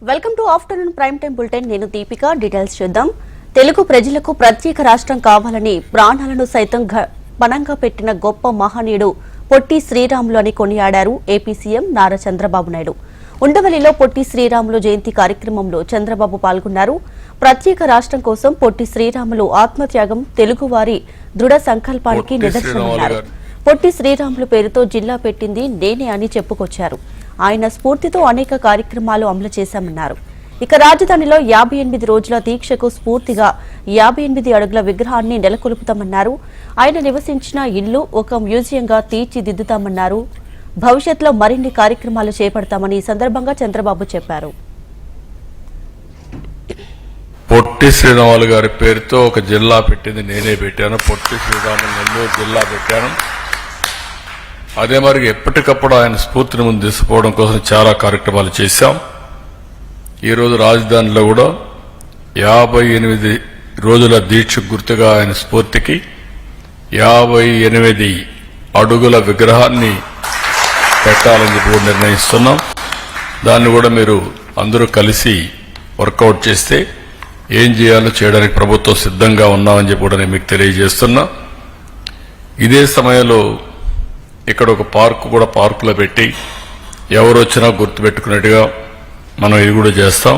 Welcome to afternoon prime time bulletin. నేను Deepika. Details చూద్దాం. తెలుగు ప్రజలకు ప్రత్యేక రాష్ట్రం కావాలని ప్రాణాలను సైతం పణంగా పెట్టిన గొప్ప మహనీయుడు పొట్టి శ్రీరాములు అని కొనియాడారు ఏపీ సీఎం నారా చంద్రబాబు నాయుడు. ఉండవల్లిలో పొట్టి శ్రీరాములు జయంతి కార్యక్రమంలో చంద్రబాబు పాల్గొన్నారు. ప్రత్యేక రాష్ట్రం కోసం పొట్టి శ్రీరాములు ఆత్మత్యాగం తెలుగువారి దృఢ సంకల్పానికి నిదర్శనమన్నారు. పొట్టి శ్రీరాములు పేరుతో జిల్లా పెట్టింది నేనే అని చెప్పుకొచ్చారు. ఆయన స్ఫూర్తితో అనేక కార్యక్రమాలు అమలు చేశామన్నారు. ఇక రాజధానిలో 58 రోజుల దీక్షకు స్ఫూర్తిగా 58 అడుగుల విగ్రహాన్ని నెలకొల్పుతామన్నారు. ఆయన నివసించిన ఇల్లు ఒక మ్యూజియంగా తీర్చిదిద్దుతామన్నారు. భవిష్యత్తులో మరిన్ని కార్యక్రమాలు చేపడతామని ఈ సందర్భంగా చంద్రబాబు చెప్పారు. పొట్టి శ్రీరాములు గారి పేరుతో ఒక జిల్లా పెట్టింది నేనే పెట్టాను. పొట్టి శ్రీరాములు నెల్లూరు జిల్లా పెట్టాను. అదే మరి ఎప్పటికప్పుడు ఆయన స్ఫూర్తిని ముందు తీసుకోవడం కోసం చాలా కార్యక్రమాలు చేశాం. ఈరోజు రాజధానిలో కూడా 58 రోజుల దీక్ష గుర్తుగా ఆయన స్ఫూర్తికి 58 అడుగుల విగ్రహాన్ని పెట్టాలని చెప్పి నిర్ణయిస్తున్నాం. దాన్ని కూడా మీరు అందరూ కలిసి వర్కౌట్ చేస్తే ఏం చేయాలో చేయడానికి ప్రభుత్వం సిద్ధంగా ఉన్నామని చెప్పి కూడా నేను మీకు తెలియజేస్తున్నా. ఇదే సమయంలో ఇక్కడ ఒక పార్కు కూడా పార్కులో పెట్టి ఎవరు వచ్చినా గుర్తుపెట్టుకున్నట్టుగా మనం ఇది కూడా చేస్తాం.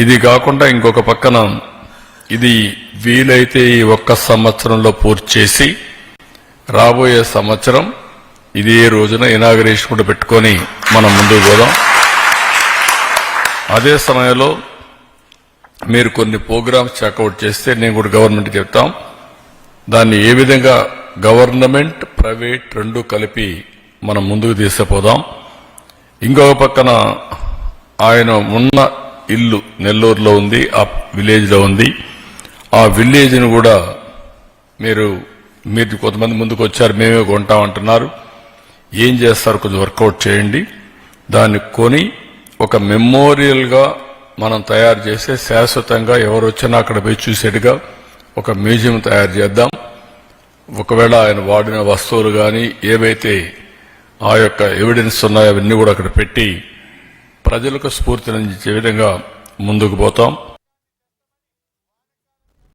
ఇది కాకుండా ఇంకొక పక్కన ఇది వీలైతే ఈ ఒక్క సంవత్సరంలో పూర్తి చేసి రాబోయే సంవత్సరం ఇదే రోజున ఇనాగరేషన్ కూడా పెట్టుకొని మనం ముందుకు పోదాం. అదే సమయంలో మీరు కొన్ని ప్రోగ్రామ్స్ చెక్అవుట్ చేస్తే నేను కూడా గవర్నమెంట్ చెప్తాం. దాన్ని ఏ విధంగా గవర్నమెంట్ ప్రైవేట్ రెండు కలిపి మనం ముందుకు తీసుకుపోదాం. ఇంకొక పక్కన ఆయన ఉన్న ఇల్లు నెల్లూరులో ఉంది, ఆ విలేజ్ లో ఉంది. ఆ విలేజ్ ను కూడా మీరు కొంతమంది ముందుకు వచ్చారు, మేమే కొంటామంటున్నారు. ఏం చేస్తారు కొంచెం వర్కౌట్ చేయండి. దాన్ని కొని ఒక మెమోరియల్ గా మనం తయారు చేస్తే శాశ్వతంగా ఎవరు వచ్చినా అక్కడ పోయి చూసేట్టుగా ఒక మ్యూజియం తయారు చేద్దాం. ఒకవేళ ఆయన వాడిన వస్తువులు కానీ ఏవైతే ఆ యొక్క ఎవిడెన్స్ ఉన్నాయో అవన్నీ కూడా అక్కడ పెట్టి ప్రజలకు స్ఫూర్తినిచ్చే విధంగా ముందుకు పోతాం.